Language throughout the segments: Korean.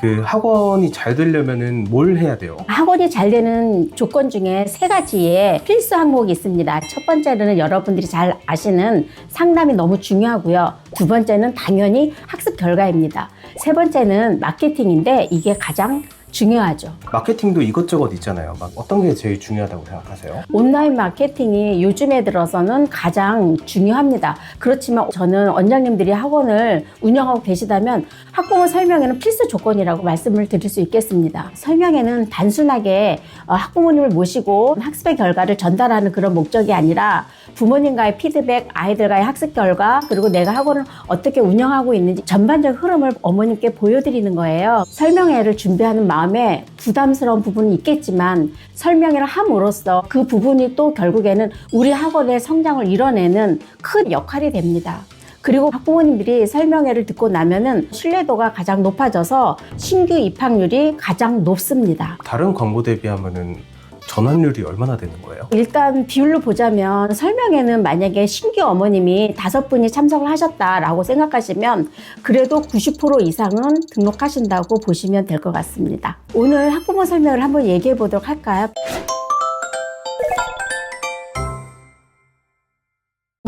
그 학원이 잘 되려면은 뭘 해야 돼요? 학원이 잘 되는 조건 중에 3가지의 필수 항목이 있습니다. 첫 번째는 여러분들이 잘 아시는 상담이 너무 중요하고요. 두 번째는 당연히 학습 결과입니다. 세 번째는 마케팅인데 이게 가장 중요하죠. 마케팅도 이것저것 있잖아요. 막 어떤 게 제일 중요하다고 생각하세요? 온라인 마케팅이 요즘에 들어서는 가장 중요합니다. 그렇지만 저는 원장님들이 학원을 운영하고 계시다면 학부모 설명회는 필수 조건이라고 말씀을 드릴 수 있겠습니다. 설명회는 단순하게 학부모님을 모시고 학습의 결과를 전달하는 그런 목적이 아니라 부모님과의 피드백, 아이들과의 학습 결과, 그리고 내가 학원을 어떻게 운영하고 있는지 전반적 흐름을 어머님께 보여드리는 거예요. 설명회를 준비하는 마음에 부담스러운 부분이 있겠지만 설명회를 함으로써 그 부분이 또 결국에는 우리 학원의 성장을 이뤄내는 큰 역할이 됩니다. 그리고 학부모님들이 설명회를 듣고 나면은 신뢰도가 가장 높아져서 신규 입학률이 가장 높습니다. 다른 광고 대비하면은 전환율이 얼마나 되는 거예요? 일단 비율로 보자면 설명회는 만약에 신규 어머님이 5분이 참석을 하셨다라고 생각하시면 그래도 90% 이상은 등록하신다고 보시면 될 것 같습니다. 오늘 학부모 설명을 한번 얘기해 보도록 할까요?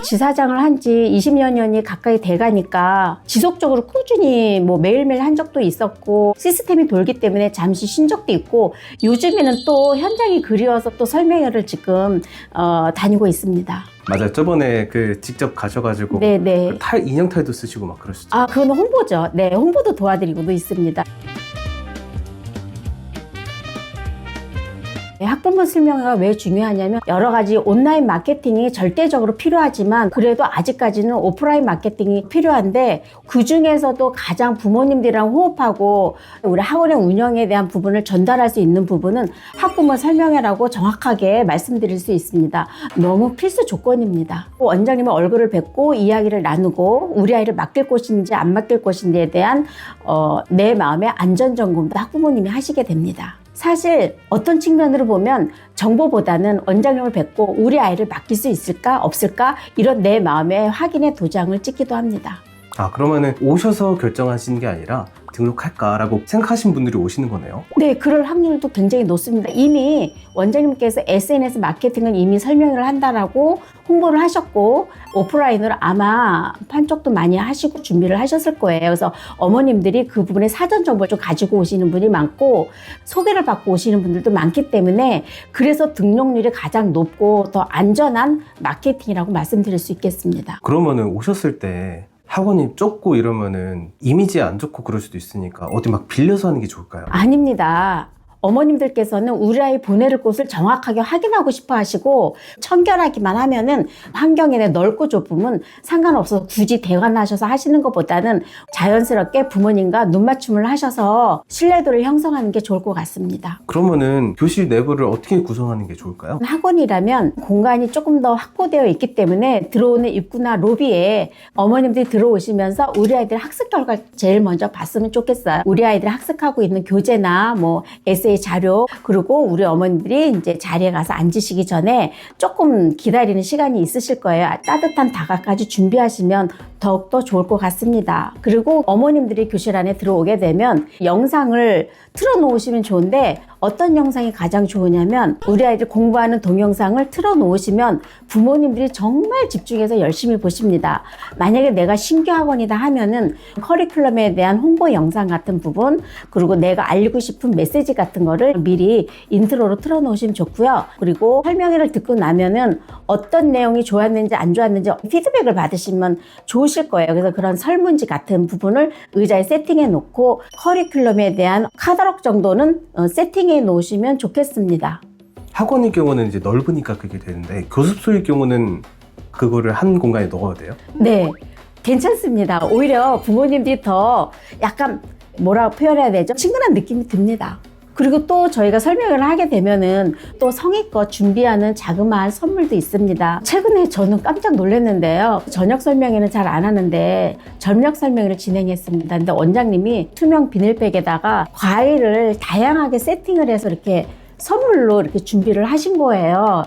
지사장을 한 지 20여 년이 가까이 돼가니까 지속적으로 꾸준히 매일매일 한 적도 있었고 시스템이 돌기 때문에 잠시 쉰 적도 있고 요즘에는 또 현장이 그리워서 또 설명회를 지금 다니고 있습니다. 맞아요. 저번에 직접 가셔가지고 네네. 인형탈도 쓰시고 막 그러시죠. 그건 홍보죠. 네, 홍보도 도와드리고도 있습니다. 학부모 설명회가 왜 중요하냐면 여러 가지 온라인 마케팅이 절대적으로 필요하지만 그래도 아직까지는 오프라인 마케팅이 필요한데 그 중에서도 가장 부모님들이랑 호흡하고 우리 학원의 운영에 대한 부분을 전달할 수 있는 부분은 학부모 설명회라고 정확하게 말씀드릴 수 있습니다. 너무 필수 조건입니다. 원장님의 얼굴을 뵙고 이야기를 나누고 우리 아이를 맡길 곳인지 안 맡길 곳인지에 대한 내 마음의 안전점검도 학부모님이 하시게 됩니다. 사실 어떤 측면으로 보면 정보보다는 원장님을 뵙고 우리 아이를 맡길 수 있을까 없을까 이런 내 마음의 확인의 도장을 찍기도 합니다. 그러면은 오셔서 결정하시는 게 아니라 등록할까라고 생각하신 분들이 오시는 거네요? 네, 그럴 확률도 굉장히 높습니다. 이미 원장님께서 SNS 마케팅은 이미 설명을 한다라고 홍보를 하셨고 오프라인으로 아마 판촉도 많이 하시고 준비를 하셨을 거예요. 그래서 어머님들이 그 부분에 사전 정보를 좀 가지고 오시는 분이 많고 소개를 받고 오시는 분들도 많기 때문에 그래서 등록률이 가장 높고 더 안전한 마케팅이라고 말씀드릴 수 있겠습니다. 그러면은 오셨을 때 학원이 좁고 이러면은 이미지 안 좋고 그럴 수도 있으니까 어디 막 빌려서 하는 게 좋을까요? 아닙니다. 어머님들께서는 우리 아이 보낼 곳을 정확하게 확인하고 싶어 하시고 청결하기만 하면은 환경에 대해 넓고 좁음은 상관없어서 굳이 대관하셔서 하시는 것보다는 자연스럽게 부모님과 눈맞춤을 하셔서 신뢰도를 형성하는 게 좋을 것 같습니다. 그러면은 교실 내부를 어떻게 구성하는 게 좋을까요? 학원이라면 공간이 조금 더 확보되어 있기 때문에 들어오는 입구나 로비에 어머님들이 들어오시면서 우리 아이들 학습 결과 제일 먼저 봤으면 좋겠어요. 우리 아이들이 학습하고 있는 교재나 에세이 자료, 그리고 우리 어머님들이 이제 자리에 가서 앉으시기 전에 조금 기다리는 시간이 있으실 거예요. 따뜻한 다가까지 준비하시면 더욱더 좋을 것 같습니다. 그리고 어머님들이 교실 안에 들어오게 되면 영상을 틀어놓으시면 좋은데 어떤 영상이 가장 좋으냐면 우리 아이들 공부하는 동영상을 틀어놓으시면 부모님들이 정말 집중해서 열심히 보십니다. 만약에 내가 신규 학원이다 하면은 커리큘럼에 대한 홍보 영상 같은 부분, 그리고 내가 알리고 싶은 메시지 같은 거를 미리 인트로로 틀어놓으시면 좋고요. 그리고 설명회를 듣고 나면은 어떤 내용이 좋았는지 안 좋았는지 피드백을 받으시면 좋으실 거예요. 그래서 그런 설문지 같은 부분을 의자에 세팅해 놓고 커리큘럼에 대한 카talog 정도는 세팅해 놓으시면 좋겠습니다. 학원의 경우는 이제 넓으니까 그게 되는데 교습소의 경우는 그거를 한 공간에 넣어야 돼요? 네, 괜찮습니다. 오히려 부모님들이 더 약간 뭐라고 표현해야 되죠? 친근한 느낌이 듭니다. 그리고 또 저희가 설명을 하게 되면은 또 성의껏 준비하는 자그마한 선물도 있습니다. 최근에 저는 깜짝 놀랐는데요. 저녁 설명회는 잘 안 하는데 저녁 설명회를 진행했습니다. 근데 원장님이 투명 비닐백에다가 과일을 다양하게 세팅을 해서 이렇게 선물로 이렇게 준비를 하신 거예요.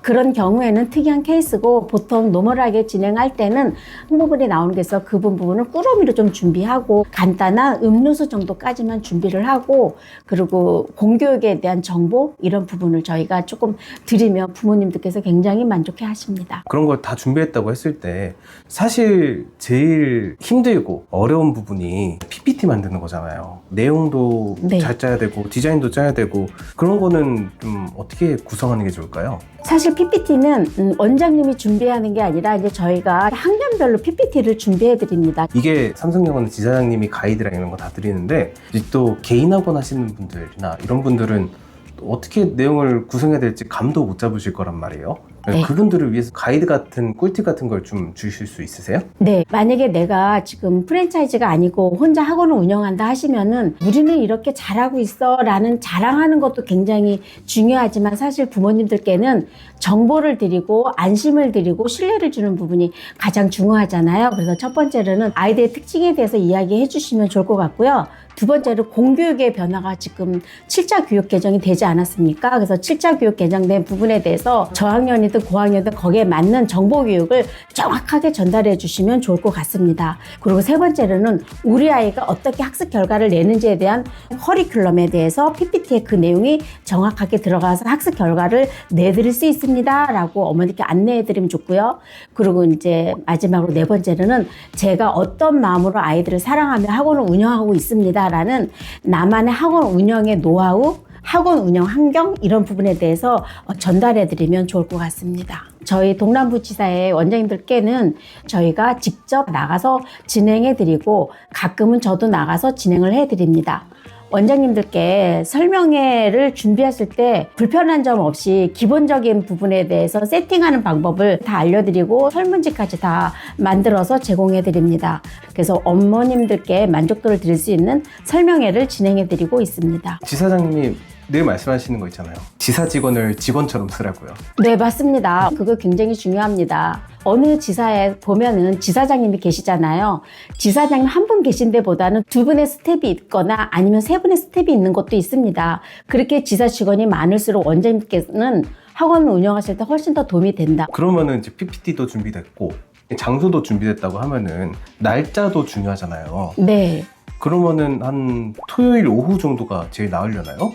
그런 경우에는 특이한 케이스고 보통 노멀하게 진행할 때는 홍보물이 나오는 게 있어 그 부분을 꾸러미로 좀 준비하고 간단한 음료수 정도까지만 준비를 하고 그리고 공교육에 대한 정보 이런 부분을 저희가 조금 드리면 부모님들께서 굉장히 만족해 하십니다. 그런 걸 다 준비했다고 했을 때 사실 제일 힘들고 어려운 부분이 PPT 만드는 거잖아요. 내용도 네. 잘 짜야 되고 디자인도 짜야 되고 그런 거는 좀 어떻게 구성하는 게 좋을까요? 사실 PPT는 원장님이 준비하는 게 아니라 이제 저희가 학년별로 PPT를 준비해 드립니다. 이게 삼성영어는 지사장님이 가이드랑 이런 거 다 드리는데 이제 또 개인 학원 하시는 분들이나 이런 분들은 또 어떻게 내용을 구성해야 될지 감도 못 잡으실 거란 말이에요. 네. 그분들을 위해서 가이드 같은 꿀팁 같은 걸 좀 주실 수 있으세요? 네, 만약에 내가 지금 프랜차이즈가 아니고 혼자 학원을 운영한다 하시면은 우리는 이렇게 잘하고 있어 라는 자랑하는 것도 굉장히 중요하지만 사실 부모님들께는 정보를 드리고 안심을 드리고 신뢰를 주는 부분이 가장 중요하잖아요. 그래서 첫 번째로는 아이들의 특징에 대해서 이야기해 주시면 좋을 것 같고요. 두 번째로 공교육의 변화가 지금 7자 교육 개정이 되지 않았습니까? 그래서 7자 교육 개정된 부분에 대해서 저학년이든 고학년이든 거기에 맞는 정보 교육을 정확하게 전달해 주시면 좋을 것 같습니다. 그리고 세 번째로는 우리 아이가 어떻게 학습 결과를 내는지에 대한 커리큘럼에 대해서 PPT에 그 내용이 정확하게 들어가서 학습 결과를 내드릴 수 있습니다. 라고 어머니께 안내해 드리면 좋고요. 그리고 이제 마지막으로 네 번째로는 제가 어떤 마음으로 아이들을 사랑하며 학원을 운영하고 있습니다. 라는 나만의 학원 운영의 노하우, 학원 운영 환경 이런 부분에 대해서 전달해 드리면 좋을 것 같습니다. 저희 동남부지사의 원장님들께는 저희가 직접 나가서 진행해 드리고 가끔은 저도 나가서 진행을 해 드립니다. 원장님들께 설명회를 준비하실 때 불편한 점 없이 기본적인 부분에 대해서 세팅하는 방법을 다 알려드리고 설문지까지 다 만들어서 제공해 드립니다. 그래서 어머님들께 만족도를 드릴 수 있는 설명회를 진행해 드리고 있습니다. 지사장님이 늘 말씀하시는 거 있잖아요. 지사 직원을 직원처럼 쓰라고요. 네, 맞습니다. 그거 굉장히 중요합니다. 어느 지사에 보면은 지사장님이 계시잖아요. 지사장님 한 분 계신 데보다는 두 분의 스텝이 있거나 아니면 세 분의 스텝이 있는 것도 있습니다. 그렇게 지사 직원이 많을수록 원장님께서는 학원을 운영하실 때 훨씬 더 도움이 된다. 그러면은 이제 PPT도 준비됐고 장소도 준비됐다고 하면은 날짜도 중요하잖아요. 네. 그러면은 한 토요일 오후 정도가 제일 나으려나요?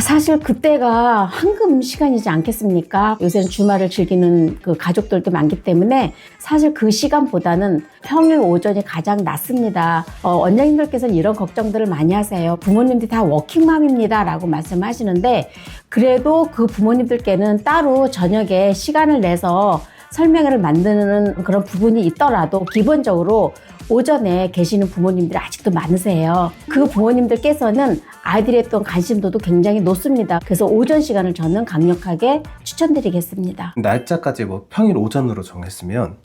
사실 그때가 황금 시간이지 않겠습니까? 요새는 주말을 즐기는 그 가족들도 많기 때문에 사실 그 시간보다는 평일 오전이 가장 낫습니다. 원장님들께서는 이런 걱정들을 많이 하세요. 부모님들이 다 워킹맘입니다 라고 말씀하시는데 그래도 그 부모님들께는 따로 저녁에 시간을 내서 설명회를 만드는 그런 부분이 있더라도 기본적으로 오전에 계시는 부모님들이 아직도 많으세요. 그 부모님들께서는 아이들의 어떤 관심도도 굉장히 높습니다. 그래서 오전 시간을 저는 강력하게 추천드리겠습니다. 날짜까지 뭐 평일 오전으로 정했으면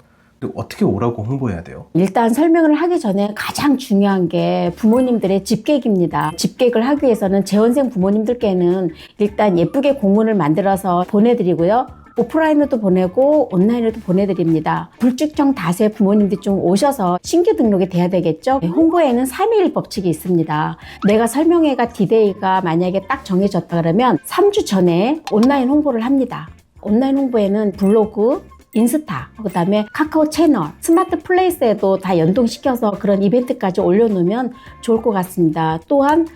어떻게 오라고 홍보해야 돼요? 일단 설명을 하기 전에 가장 중요한 게 부모님들의 집계기입니다. 집계를 하기 위해서는 재원생 부모님들께는 일단 예쁘게 공문을 만들어서 보내드리고요. 오프라인으로도 보내고 온라인으로도 보내드립니다. 불특정 다수의 부모님들이 좀 오셔서 신규 등록이 돼야 되겠죠. 홍보에는 3일 법칙이 있습니다. 내가 설명회가 디데이가 만약에 딱 정해졌다 그러면 3주 전에 온라인 홍보를 합니다. 온라인 홍보에는 블로그, 인스타, 그 다음에 카카오 채널, 스마트 플레이스에도 다 연동시켜서 그런 이벤트까지 올려놓으면 좋을 것 같습니다. 또한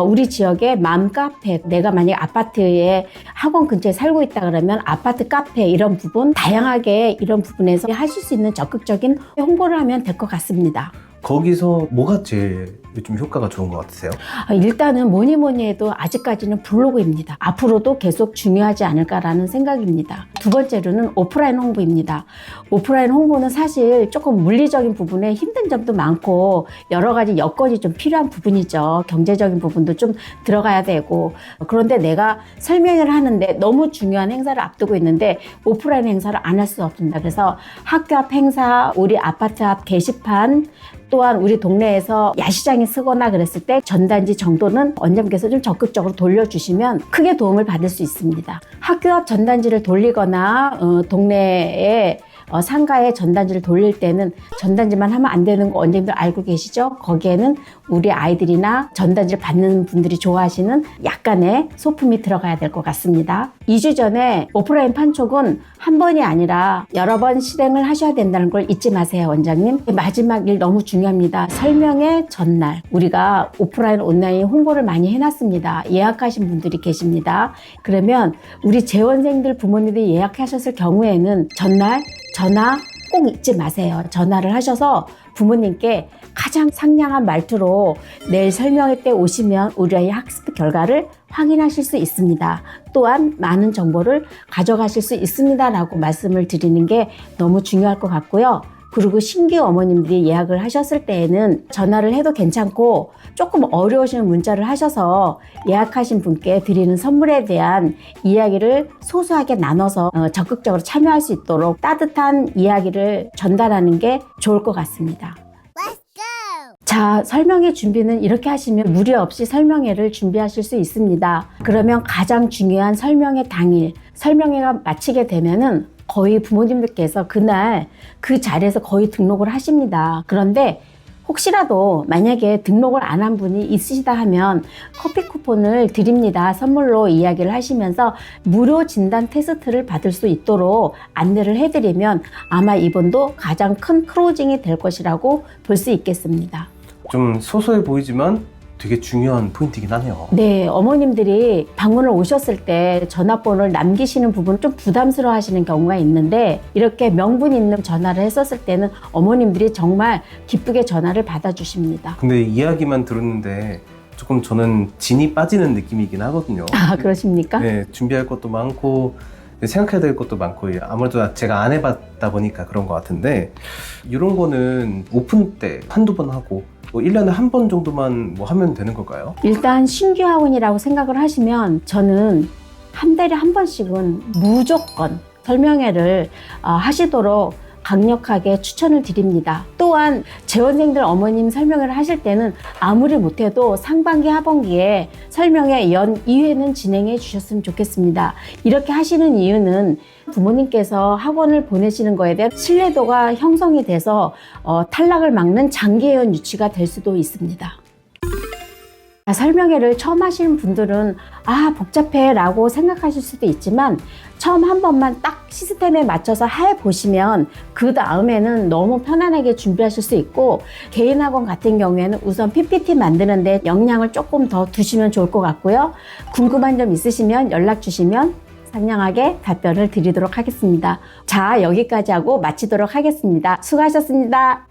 우리 지역의 맘카페, 내가 만약에 아파트에 학원 근처에 살고 있다 그러면 아파트 카페 이런 부분 다양하게 이런 부분에서 하실 수 있는 적극적인 홍보를 하면 될 것 같습니다. 거기서 뭐가 제일 요즘 효과가 좋은 것 같으세요? 일단은 뭐니 해도 아직까지는 블로그입니다. 앞으로도 계속 중요하지 않을까라는 생각입니다. 두 번째로는 오프라인 홍보입니다. 오프라인 홍보는 사실 조금 물리적인 부분에 힘든 점도 많고 여러 가지 여건이 좀 필요한 부분이죠. 경제적인 부분도 좀 들어가야 되고 그런데 내가 설명을 하는데 너무 중요한 행사를 앞두고 있는데 오프라인 행사를 안 할 수 없습니다. 그래서 학교 앞 행사, 우리 아파트 앞 게시판 또한 우리 동네에서 야시장에 쓰거나 그랬을 때 전단지 정도는 원장님께서 좀 적극적으로 돌려주시면 크게 도움을 받을 수 있습니다. 학교 앞 전단지를 돌리거나 동네에 상가에 전단지를 돌릴 때는 전단지만 하면 안 되는 거 원장님들 알고 계시죠? 거기에는 우리 아이들이나 전단지를 받는 분들이 좋아하시는 약간의 소품이 들어가야 될 것 같습니다. 2주 전에 오프라인 판촉은 한 번이 아니라 여러 번 실행을 하셔야 된다는 걸 잊지 마세요, 원장님. 마지막 일 너무 중요합니다. 설명회 전날 우리가 오프라인 온라인 홍보를 많이 해놨습니다. 예약하신 분들이 계십니다. 그러면 우리 재원생들 부모님들이 예약하셨을 경우에는 전날 전화 꼭 잊지 마세요. 전화를 하셔서 부모님께 가장 상냥한 말투로 내일 설명회 때 오시면 우리 아이 학습 결과를 확인하실 수 있습니다. 또한 많은 정보를 가져가실 수 있습니다 라고 말씀을 드리는 게 너무 중요할 것 같고요. 그리고 신규 어머님들이 예약을 하셨을 때에는 전화를 해도 괜찮고 조금 어려우신 문자를 하셔서 예약하신 분께 드리는 선물에 대한 이야기를 소소하게 나눠서 적극적으로 참여할 수 있도록 따뜻한 이야기를 전달하는 게 좋을 것 같습니다. 자, 설명회 준비는 이렇게 하시면 무리 없이 설명회를 준비하실 수 있습니다. 그러면 가장 중요한 설명회 당일, 설명회가 마치게 되면은 거의 부모님들께서 그날 그 자리에서 거의 등록을 하십니다. 그런데 혹시라도 만약에 등록을 안 한 분이 있으시다 하면 커피 쿠폰을 드립니다. 선물로 이야기를 하시면서 무료 진단 테스트를 받을 수 있도록 안내를 해드리면 아마 이번도 가장 큰 클로징이 될 것이라고 볼 수 있겠습니다. 좀 소소해 보이지만 되게 중요한 포인트이긴 하네요. 네, 어머님들이 방문을 오셨을 때 전화번호를 남기시는 부분 좀 부담스러워 하시는 경우가 있는데 이렇게 명분 있는 전화를 했었을 때는 어머님들이 정말 기쁘게 전화를 받아주십니다. 근데 이야기만 들었는데 조금 저는 진이 빠지는 느낌이긴 하거든요. 아, 그러십니까? 네, 준비할 것도 많고 생각해야 될 것도 많고 아무래도 제가 안 해봤다 보니까 그런 것 같은데 이런 거는 오픈 때 한두 번 하고 뭐 1년에 한 번 정도만 뭐 하면 되는 걸까요? 일단 신규 학원이라고 생각을 하시면 저는 한 달에 한 번씩은 무조건 설명회를 하시도록 강력하게 추천을 드립니다. 또한 재원생들 어머님 설명회를 하실 때는 아무리 못해도 상반기 하반기에 설명회 연 2회는 진행해 주셨으면 좋겠습니다. 이렇게 하시는 이유는 부모님께서 학원을 보내시는 거에 대한 신뢰도가 형성이 돼서 탈락을 막는 장기회원 유치가 될 수도 있습니다. 설명회를 처음 하시는 분들은 복잡해 라고 생각하실 수도 있지만 처음 한 번만 딱 시스템에 맞춰서 해보시면 그 다음에는 너무 편안하게 준비하실 수 있고 개인 학원 같은 경우에는 우선 PPT 만드는데 역량을 조금 더 두시면 좋을 것 같고요. 궁금한 점 있으시면 연락 주시면 상냥하게 답변을 드리도록 하겠습니다. 자, 여기까지 하고 마치도록 하겠습니다. 수고하셨습니다.